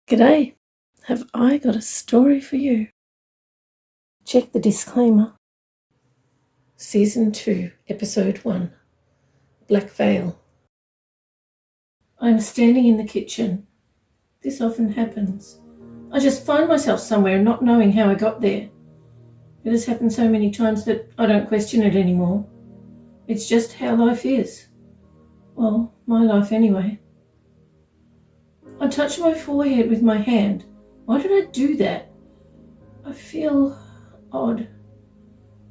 G'day, have I got a story for you? Check the disclaimer. Season 2, Episode 1, Black Veil. I'm standing in the kitchen. This often happens. I just find myself somewhere not knowing how I got there. It has happened so many times that I don't question it anymore. It's just how life is. Well, my life anyway. I touch my forehead with my hand. Why did I do that? I feel odd.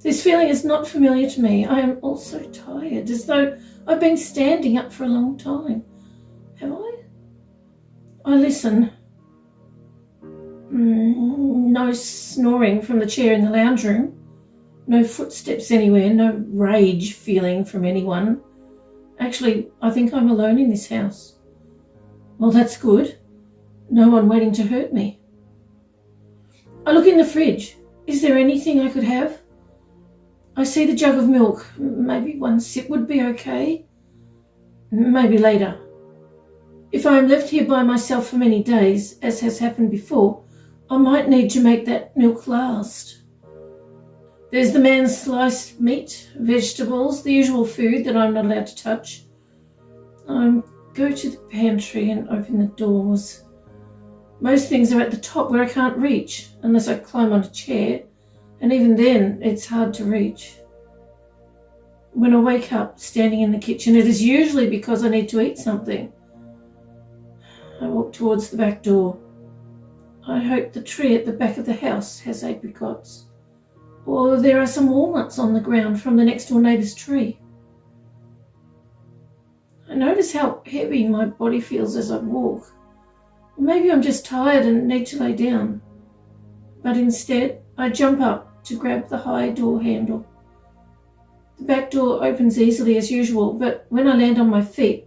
This feeling is not familiar to me. I am also tired, as though I've been standing up for a long time. Have I? I listen. No snoring from the chair in the lounge room. No footsteps anywhere. No rage feeling from anyone. Actually, I think I'm alone in this house. Well, that's good. No one waiting to hurt me. I look in the fridge. Is there anything I could have? I see the jug of milk. Maybe one sip would be okay. Maybe later. If I am left here by myself for many days, as has happened before, I might need to make that milk last. There's the man's sliced meat, vegetables, the usual food that I'm not allowed to touch. I go to the pantry and open the doors. Most things are at the top where I can't reach, unless I climb on a chair, and even then it's hard to reach. When I wake up standing in the kitchen, it is usually because I need to eat something. I walk towards the back door. I hope the tree at the back of the house has apricots, or there are some walnuts on the ground from the next door neighbour's tree. I notice how heavy my body feels as I walk. Maybe I'm just tired and need to lay down. But instead, I jump up to grab the high door handle. The back door opens easily as usual, but when I land on my feet,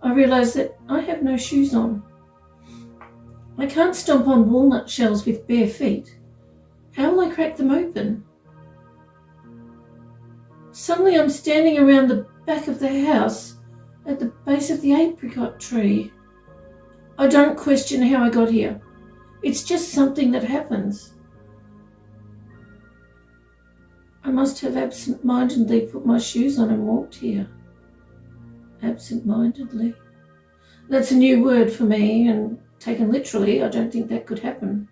I realise that I have no shoes on. I can't stomp on walnut shells with bare feet. How will I crack them open? Suddenly I'm standing around the back of the house at the base of the apricot tree. I don't question how I got here. It's just something that happens. I must have absent-mindedly put my shoes on and walked here. Absent-mindedly. That's a new word for me, and taken literally, I don't think that could happen.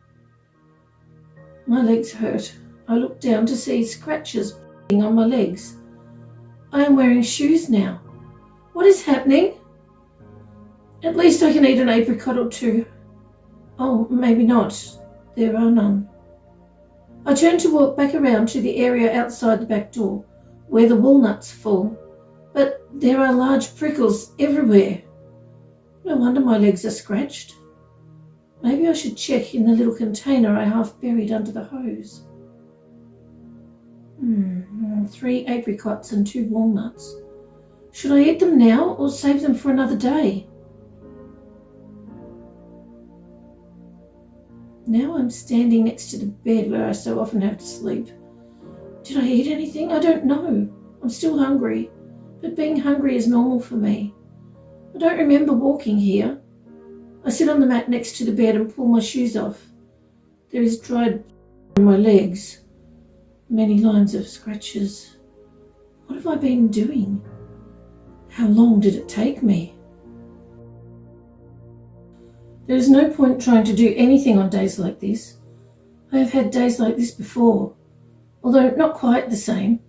My legs hurt. I look down to see scratches on my legs. I am wearing shoes now. What is happening? At least I can eat an apricot or two. Oh, maybe not. There are none. I turn to walk back around to the area outside the back door, where the walnuts fall, but there are large prickles everywhere. No wonder my legs are scratched. Maybe I should check in the little container I half buried under the hose. 3 apricots and 2 walnuts. Should I eat them now or save them for another day? Now I'm standing next to the bed where I so often have to sleep. Did I eat anything? I don't know. I'm still hungry, but being hungry is normal for me. I don't remember walking here. I sit on the mat next to the bed and pull my shoes off. There is dried on my legs. Many lines of scratches. What have I been doing? How long did it take me? There is no point trying to do anything on days like this. I have had days like this before, although not quite the same.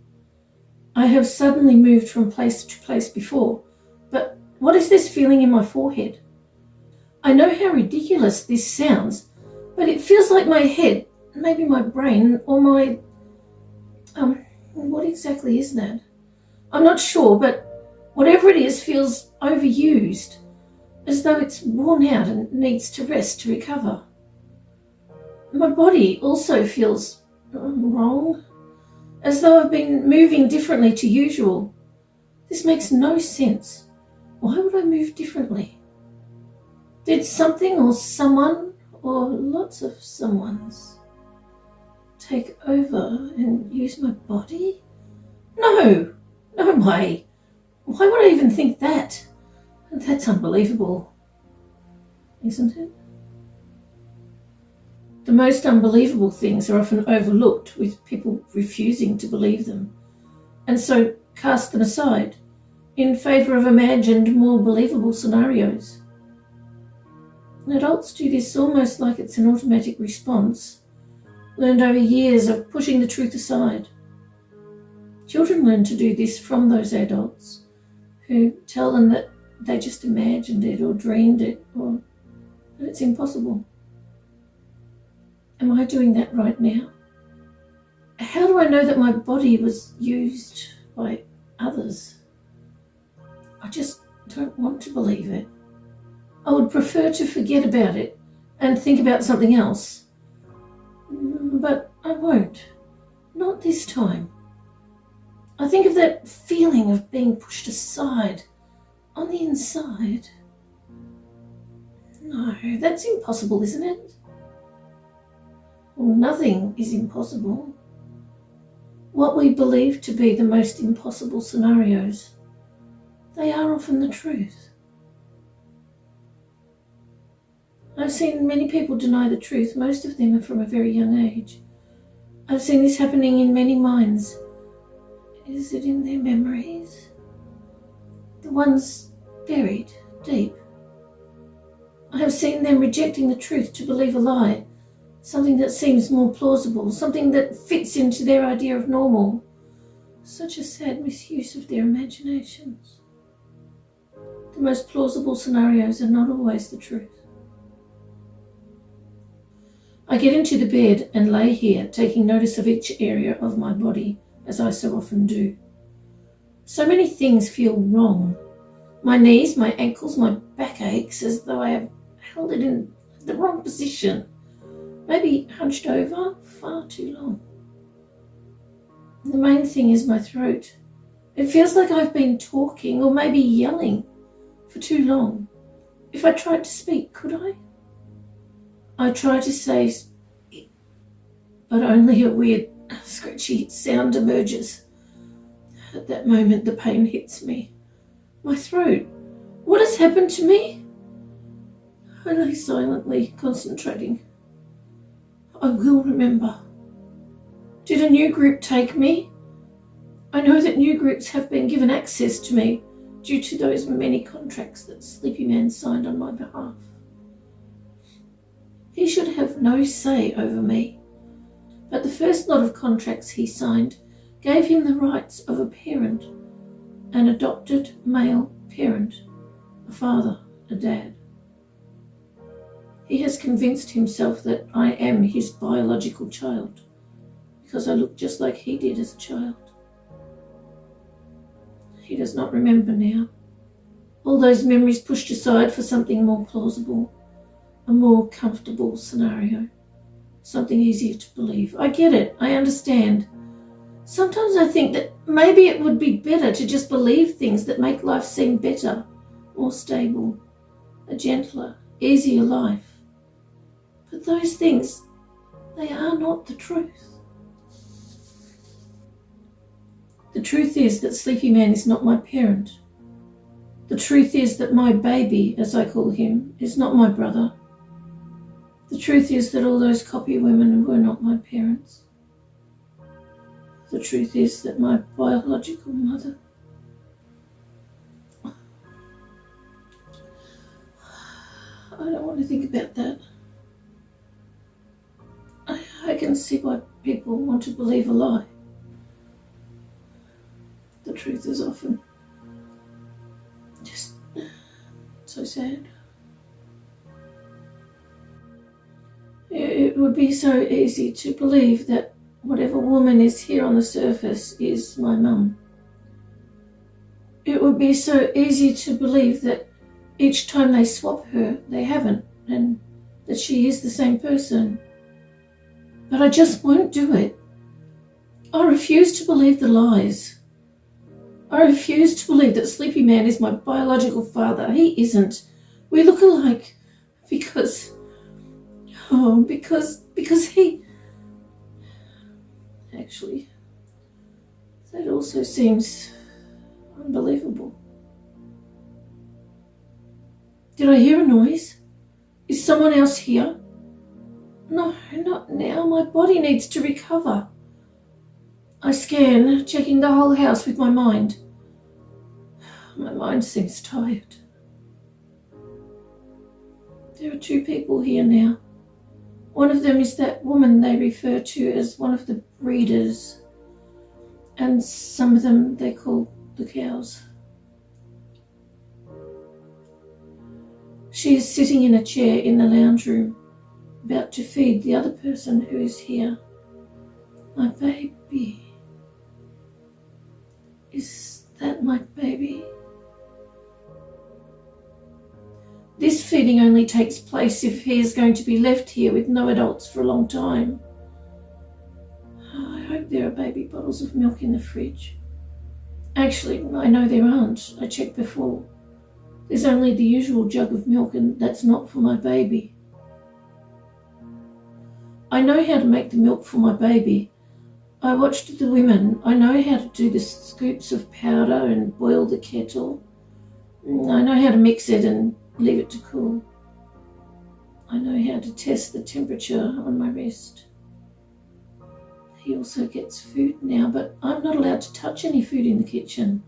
I have suddenly moved from place to place before, but what is this feeling in my forehead? I know how ridiculous this sounds, but it feels like my head, maybe my brain, or my... what exactly is that? I'm not sure, but whatever it is feels overused, as though it's worn out and needs to rest to recover. My body also feels wrong, as though I've been moving differently to usual. This makes no sense. Why would I move differently? Did something or someone, or lots of someones, take over and use my body? No way. Why would I even think that? That's unbelievable, isn't it? The most unbelievable things are often overlooked, with people refusing to believe them, and so cast them aside in favour of imagined, more believable scenarios. Adults do this almost like it's an automatic response, learned over years of pushing the truth aside. Children learn to do this from those adults who tell them that they just imagined it or dreamed it, or that it's impossible. Am I doing that right now? How do I know that my body was used by others? I just don't want to believe it. I would prefer to forget about it and think about something else. But I won't. Not this time. I think of that feeling of being pushed aside on the inside. No, that's impossible, isn't it? Well, nothing is impossible. What we believe to be the most impossible scenarios, they are often the truth. I've seen many people deny the truth. Most of them are from a very young age. I've seen this happening in many minds. Is it in their memories? The ones buried deep. I have seen them rejecting the truth to believe a lie, something that seems more plausible, something that fits into their idea of normal. Such a sad misuse of their imaginations. The most plausible scenarios are not always the truth. I get into the bed and lay here, taking notice of each area of my body, as I so often do. So many things feel wrong. My knees, my ankles, my back aches, as though I have held it in the wrong position. Maybe hunched over far too long. The main thing is my throat. It feels like I've been talking, or maybe yelling, for too long. If I tried to speak, could I? I try to say, but only a weird, scratchy sound emerges. At that moment, the pain hits me. My throat. What has happened to me? I lay silently, concentrating. I will remember. Did a new group take me? I know that new groups have been given access to me due to those many contracts that Sleepy Man signed on my behalf. He should have no say over me, but the first lot of contracts he signed gave him the rights of a parent, an adopted male parent, a father, a dad. He has convinced himself that I am his biological child because I look just like he did as a child. He does not remember now. All those memories pushed aside for something more plausible, a more comfortable scenario, something easier to believe. I get it. I understand. Sometimes I think that maybe it would be better to just believe things that make life seem better, more stable, a gentler, easier life. But those things, they are not the truth. The truth is that Sleepy Man is not my parent. The truth is that my baby, as I call him, is not my brother. The truth is that all those copy women were not my parents. The truth is that my biological mother... I don't want to think about that. I can see why people want to believe a lie. The truth is often just so sad. It would be so easy to believe that whatever woman is here on the surface is my mum. It would be so easy to believe that each time they swap her, they haven't, and that she is the same person. But I just won't do it. I refuse to believe the lies. I refuse to believe that Sleepy Man is my biological father. He isn't. We look alike because he... Actually, that also seems unbelievable. Did I hear a noise? Is someone else here? No, not now. My body needs to recover. I scan, checking the whole house with my mind. My mind seems tired. There are 2 people here now. One of them is that woman they refer to as one of the breeders, and some of them they call the cows. She is sitting in a chair in the lounge room, about to feed the other person who is here. My baby. Is that my baby? This feeding only takes place if he is going to be left here with no adults for a long time. I hope there are baby bottles of milk in the fridge. Actually, I know there aren't. I checked before. There's only the usual jug of milk, and that's not for my baby. I know how to make the milk for my baby. I watched the women. I know how to do the scoops of powder and boil the kettle. I know how to mix it and leave it to cool. I know how to test the temperature on my wrist. He also gets food now, but I'm not allowed to touch any food in the kitchen.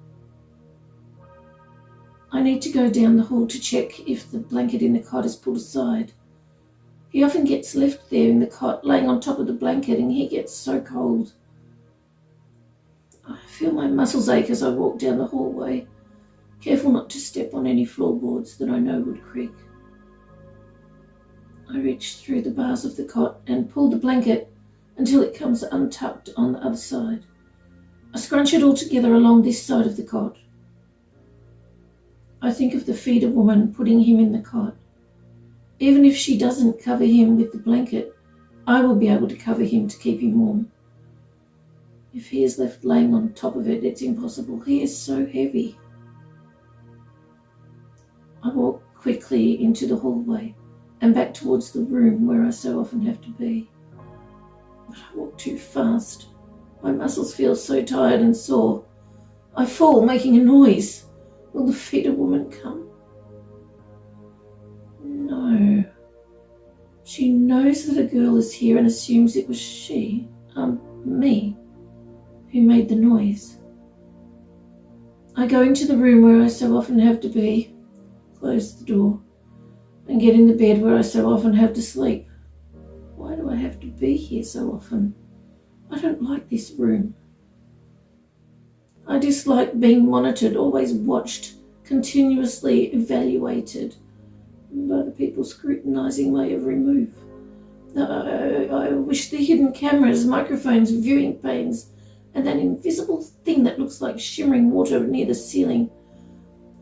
I need to go down the hall to check if the blanket in the cot is pulled aside. He often gets left there in the cot, laying on top of the blanket, and he gets so cold. I feel my muscles ache as I walk down the hallway, careful not to step on any floorboards that I know would creak. I reach through the bars of the cot and pull the blanket until it comes untucked on the other side. I scrunch it all together along this side of the cot. I think of the feeder woman putting him in the cot. Even if she doesn't cover him with the blanket, I will be able to cover him to keep him warm. If he is left laying on top of it, it's impossible. He is so heavy. I walk quickly into the hallway and back towards the room where I so often have to be. But I walk too fast. My muscles feel so tired and sore. I fall, making a noise. Will the feeder woman come? No. She knows that a girl is here and assumes it was me, who made the noise. I go into the room where I so often have to be, close the door, and get in the bed where I so often have to sleep. Why do I have to be here so often? I don't like this room. I dislike being monitored, always watched, continuously evaluated by the people scrutinising my every move. I wish the hidden cameras, microphones, viewing panes, and that invisible thing that looks like shimmering water near the ceiling.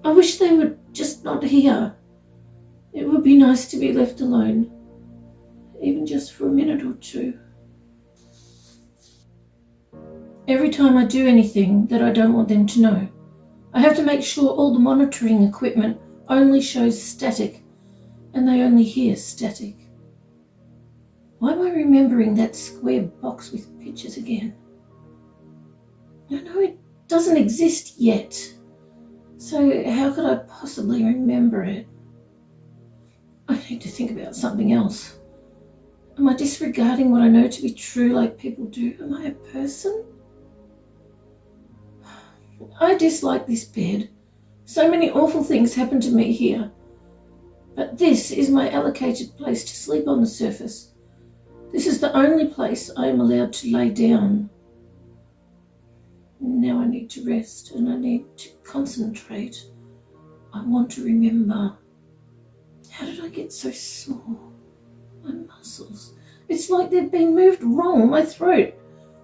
I wish they were just not here. It would be nice to be left alone, even just for a minute or two. Every time I do anything that I don't want them to know, I have to make sure all the monitoring equipment only shows static, and they only hear static. Why am I remembering that square box with pictures again? I know it doesn't exist yet, so how could I possibly remember it? I need to think about something else. Am I disregarding what I know to be true like people do? Am I a person? I dislike this bed. So many awful things happen to me here. But this is my allocated place to sleep on the surface. This is the only place I am allowed to lay down. Now I need to rest and I need to concentrate. I want to remember. How did I get so sore? My muscles. It's like they've been moved wrong. My throat.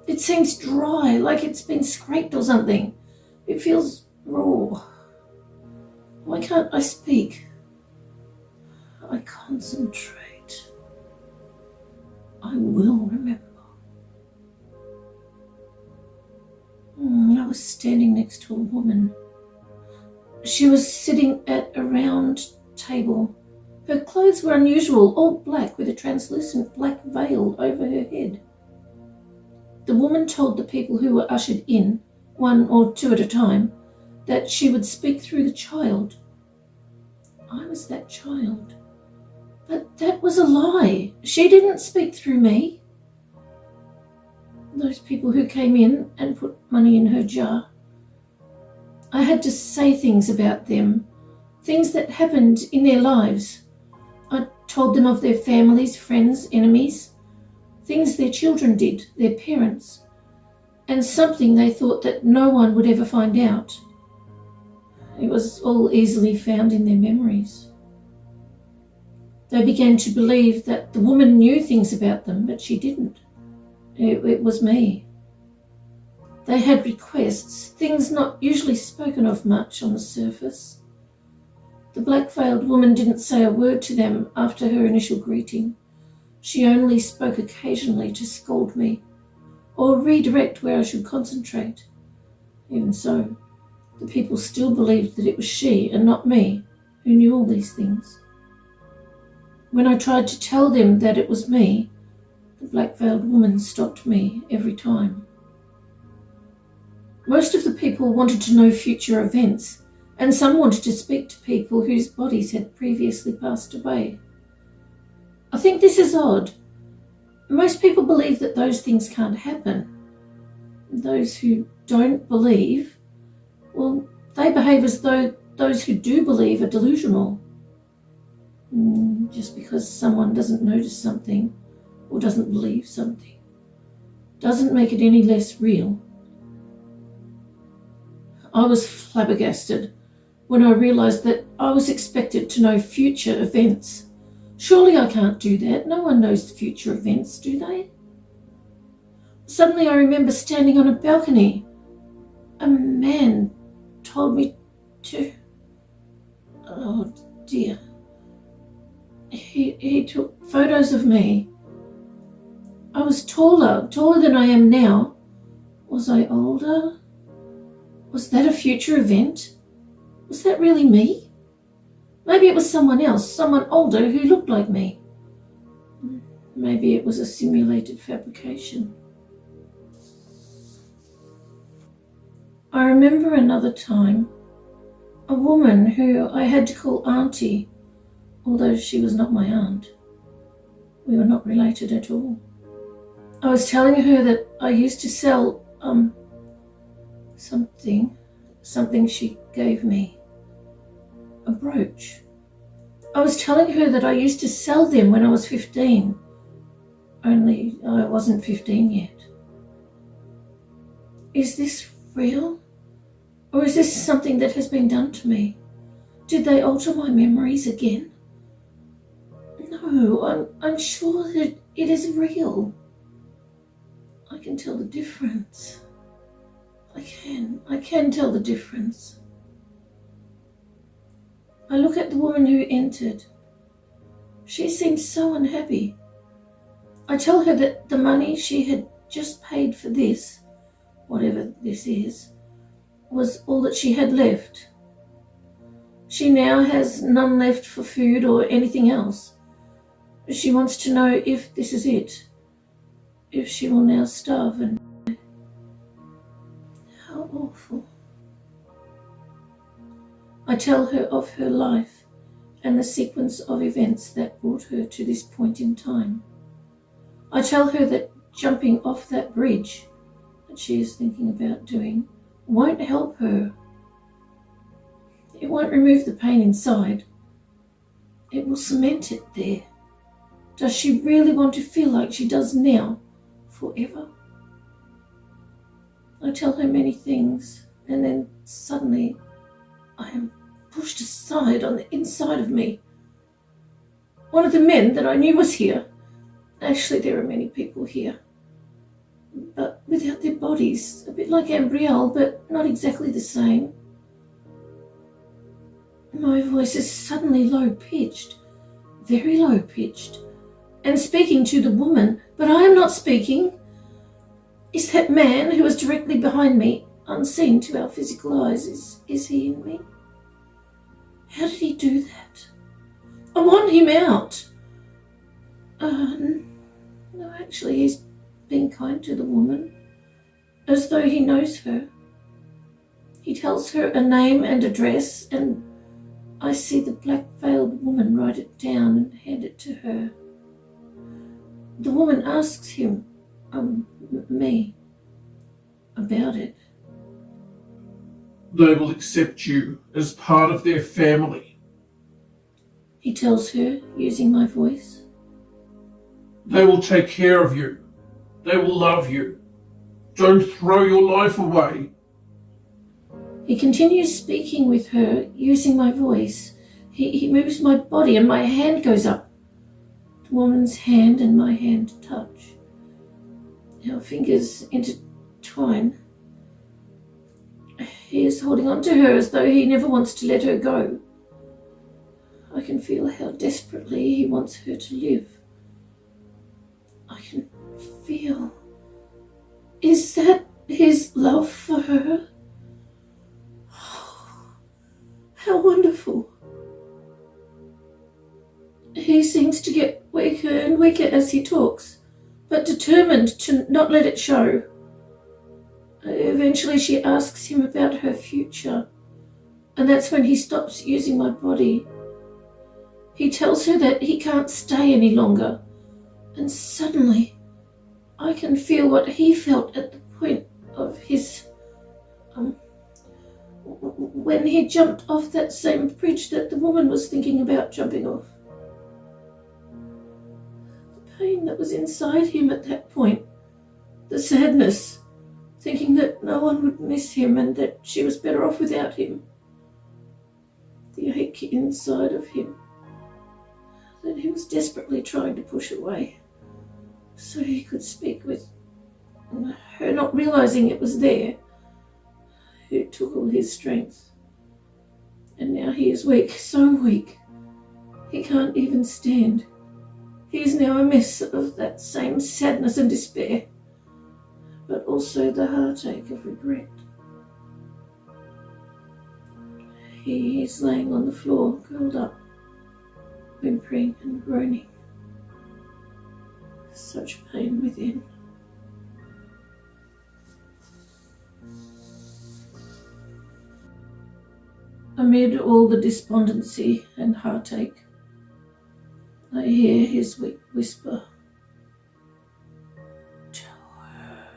It seems dry, like it's been scraped or something. It feels raw. Why can't I speak? I concentrate. I will remember. I was standing next to a woman. She was sitting at a round table. Her clothes were unusual, all black with a translucent black veil over her head. The woman told the people who were ushered in, 1 or 2 at a time, that she would speak through the child. I was that child, But that was a lie. She didn't speak through me. Those people who came in and put money in her jar, I had to say things about them, things that happened in their lives. I told them of their families, friends, enemies, things their children did, their parents, and something they thought that no one would ever find out. It was all easily found in their memories. They began to believe that the woman knew things about them, but she didn't. It was me. They had requests, things not usually spoken of much on the surface. The black-veiled woman didn't say a word to them after her initial greeting. She only spoke occasionally to scold me or redirect where I should concentrate. Even so, the people still believed that it was she and not me who knew all these things. When I tried to tell them that it was me, the black-veiled woman stopped me every time. Most of the people wanted to know future events, and some wanted to speak to people whose bodies had previously passed away. I think this is odd. Most people believe that those things can't happen. Those who don't believe, well, they behave as though those who do believe are delusional. Just because someone doesn't notice something or doesn't believe something doesn't make it any less real. I was flabbergasted when I realised that I was expected to know future events. Surely I can't do that. No one knows future events, do they? Suddenly I remember standing on a balcony. A man told me to... Oh dear. He took photos of me. I was taller than I am now. Was I older? Was that a future event? Was that really me? Maybe it was someone else, someone older who looked like me. Maybe it was a simulated fabrication. I remember another time, a woman who I had to call Auntie, although she was not my aunt. We were not related at all. I was telling her that I used to sell, something she gave me. A brooch. I was telling her that I used to sell them when I was 15. Only I wasn't 15 yet. Is this real? Or is this something that has been done to me? Did they alter my memories again? No, I'm sure that it is real. I can tell the difference. I can tell the difference. I look at the woman who entered. She seems so unhappy. I tell her that the money she had just paid for this, whatever this is, was all that she had left. She now has none left for food or anything else. She wants to know if this is it, if she will now starve and... How awful. I tell her of her life and the sequence of events that brought her to this point in time. I tell her that jumping off that bridge that she is thinking about doing won't help her. It won't remove the pain inside. It will cement it there. Does she really want to feel like she does now, forever? I tell her many things, and then suddenly I am pushed aside on the inside of me. One of the men that I knew was here. Actually, there are many people here, but without their bodies, a bit like Ambrielle, but not exactly the same. My voice is suddenly low-pitched, very low-pitched, and speaking to the woman, but I am not speaking. Is that man who is directly behind me, unseen to our physical eyes, is he in me? How did he do that? I want him out. No, actually, he's being kind to the woman, as though he knows her. He tells her a name and address, and I see the black-veiled woman write it down and hand it to her. The woman asks him, me, about it. They will accept you as part of their family. He tells her, using my voice. They will take care of you. They will love you. Don't throw your life away. He continues speaking with her, using my voice. He moves my body and my hand goes up. The woman's hand and my hand touch. Our fingers intertwine. He is holding on to her as though he never wants to let her go. I can feel how desperately he wants her to live. I can feel... Is that his love for her? Oh, how wonderful. He seems to get weaker and weaker as he talks, but determined to not let it show. Eventually she asks him about her future, and that's when he stops using my body. He tells her that he can't stay any longer, and suddenly I can feel what he felt at the point of his... when he jumped off that same bridge that the woman was thinking about jumping off. The pain that was inside him at that point, the sadness, thinking that no one would miss him and that she was better off without him. The ache inside of him that he was desperately trying to push away so he could speak with her, not realizing it was there. It took all his strength. And now he is weak, so weak. He can't even stand. He is now a mess of that same sadness and despair, but also the heartache of regret. He is laying on the floor, curled up, whimpering and groaning. Such pain within. Amid all the despondency and heartache, I hear his weak whisper, "Tell her."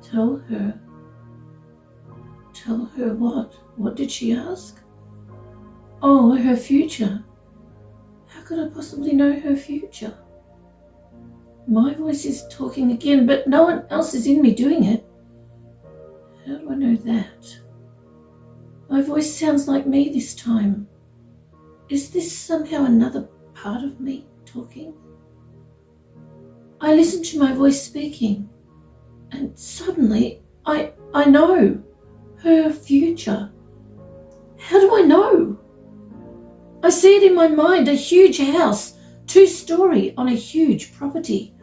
Tell her? Tell her what? What did she ask? Oh, her future. How could I possibly know her future? My voice is talking again, but no one else is in me doing it. How do I know that? My voice sounds like me this time. Is this somehow another part of me talking? I listen to my voice speaking, and suddenly I know her future. How do I know? I see it in my mind, a huge house, 2-story on a huge property.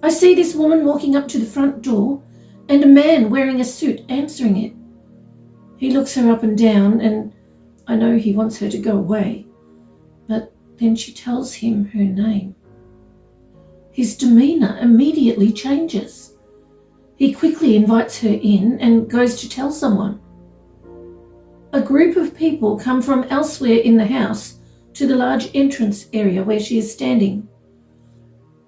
I see this woman walking up to the front door and a man wearing a suit answering it. He looks her up and down, and I know he wants her to go away, but then she tells him her name. His demeanour immediately changes. He quickly invites her in and goes to tell someone. A group of people come from elsewhere in the house to the large entrance area where she is standing.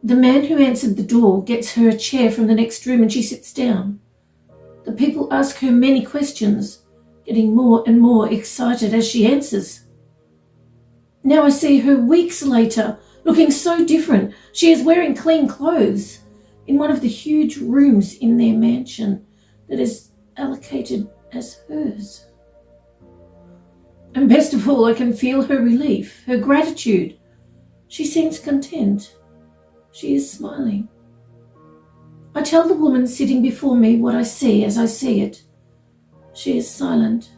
The man who answered the door gets her a chair from the next room and she sits down. The people ask her many questions, getting more and more excited as she answers. Now I see her weeks later, looking so different. She is wearing clean clothes in one of the huge rooms in their mansion that is allocated as hers. And best of all, I can feel her relief, her gratitude. She seems content. She is smiling. I tell the woman sitting before me what I see as I see it. She is silent.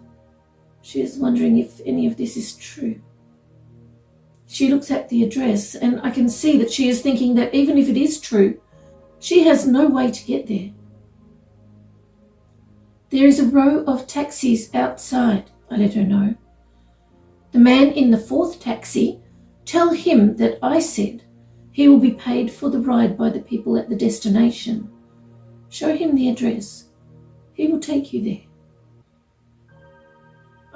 She is wondering if any of this is true. She looks at the address, and I can see that she is thinking that even if it is true, she has no way to get there. There is a row of taxis outside, I let her know. The man in the 4th taxi, tell him that I said he will be paid for the ride by the people at the destination. Show him the address. He will take you there.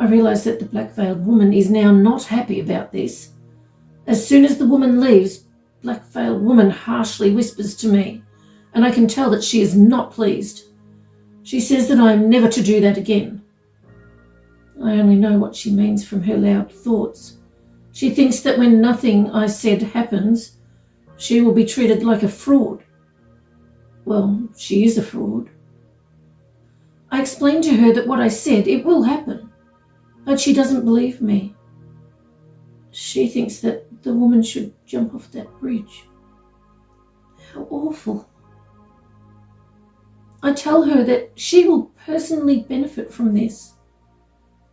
I realise that the black-veiled woman is now not happy about this. As soon as the woman leaves, black-veiled woman harshly whispers to me, and I can tell that she is not pleased. She says that I am never to do that again. I only know what she means from her loud thoughts. She thinks that when nothing I said happens, she will be treated like a fraud. Well, she is a fraud. I explained to her that what I said, it will happen, but she doesn't believe me. She thinks that the woman should jump off that bridge. How awful. I tell her that she will personally benefit from this.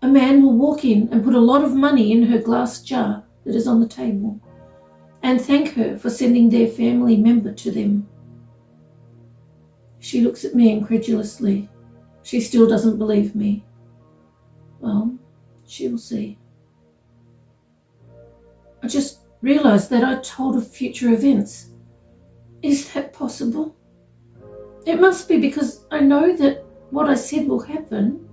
A man will walk in and put a lot of money in her glass jar that is on the table and thank her for sending their family member to them. She looks at me incredulously. She still doesn't believe me. Well, she will see. I just realised that I told of future events. Is that possible? It must be because I know that what I said will happen.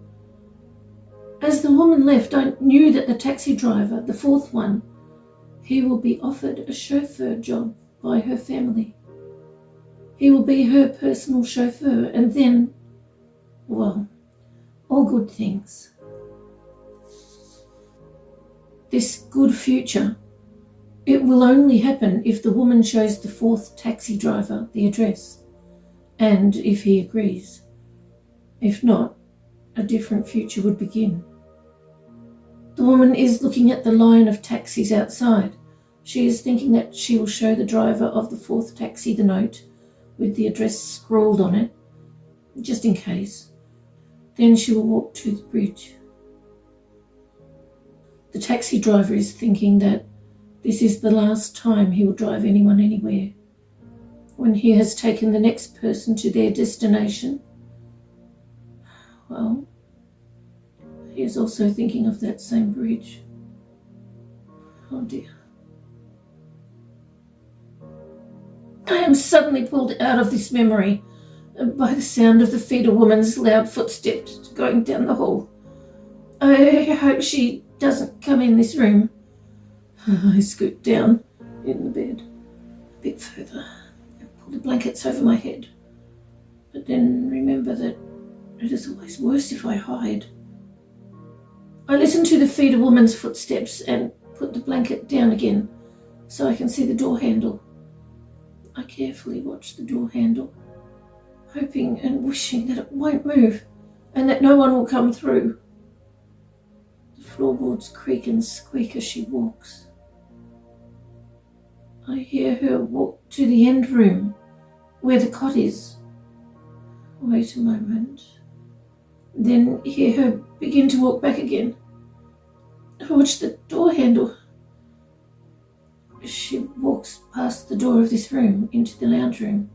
As the woman left, I knew that the taxi driver, the fourth one, he will be offered a chauffeur job by her family. He will be her personal chauffeur, and then, well, all good things. This good future, it will only happen if the woman shows the fourth taxi driver the address, and if he agrees. If not, a different future would begin. The woman is looking at the line of taxis outside. She is thinking that she will show the driver of the fourth taxi the note with the address scrawled on it, just in case. Then she will walk to the bridge. The taxi driver is thinking that this is the last time he will drive anyone anywhere. When he has taken the next person to their destination, well, he is also thinking of that same bridge. Oh dear. I am suddenly pulled out of this memory by the sound of the feeder woman's loud footsteps going down the hall. I hope she doesn't come in this room. I scoot down in the bed a bit further and pull the blankets over my head. But then remember that it is always worse if I hide. I listen to the feeder woman's footsteps and put the blanket down again so I can see the door handle. I carefully watch the door handle, hoping and wishing that it won't move and that no one will come through. The floorboards creak and squeak as she walks. I hear her walk to the end room where the cot is. Wait a moment. Then hear her begin to walk back again. I watch the door handle. She walks past the door of this room into the lounge room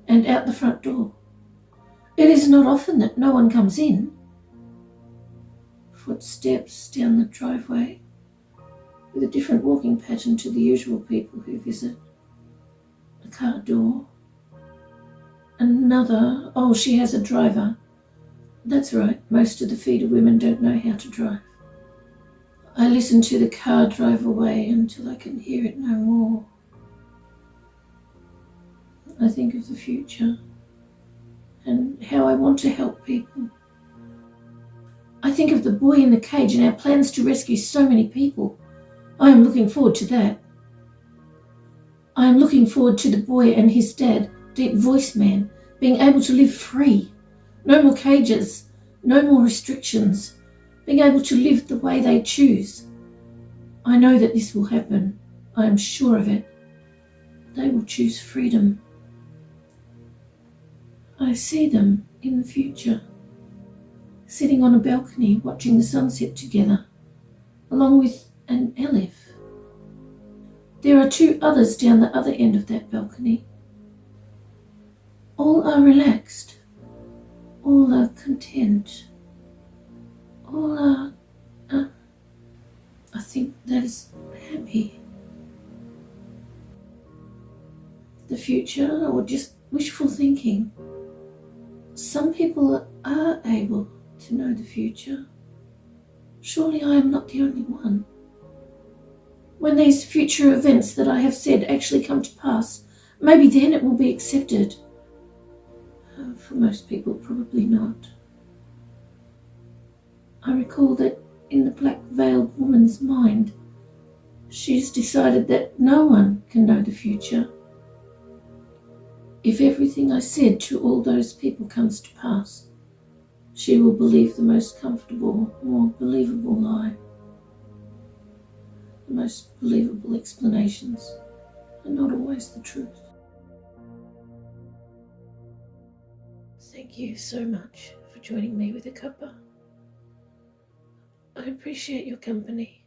and out the front door. It is not often that no one comes in. Footsteps down the driveway with a different walking pattern to the usual people who visit. A car door. Another. Oh, she has a driver. That's right, most of the feeder women don't know how to drive. I listen to the car drive away until I can hear it no more. I think of the future and how I want to help people. I think of the boy in the cage and our plans to rescue so many people. I am looking forward to that. I am looking forward to the boy and his dad, Deep Voice Man, being able to live free. No more cages, no more restrictions, being able to live the way they choose. I know that this will happen. I am sure of it. They will choose freedom. I see them in the future, sitting on a balcony watching the sunset together, along with an elf. There are two others down the other end of that balcony. All are relaxed. All are content. All are, I think that is happy. The future, or just wishful thinking. Some people are able to know the future. Surely I am not the only one. When these future events that I have said actually come to pass, maybe then it will be accepted. For most people, probably not. I recall that in the black-veiled woman's mind, she's decided that no one can know the future. If everything I said to all those people comes to pass, she will believe the most comfortable, more believable lie. The most believable explanations are not always the truth. Thank you so much for joining me with a cuppa. I appreciate your company.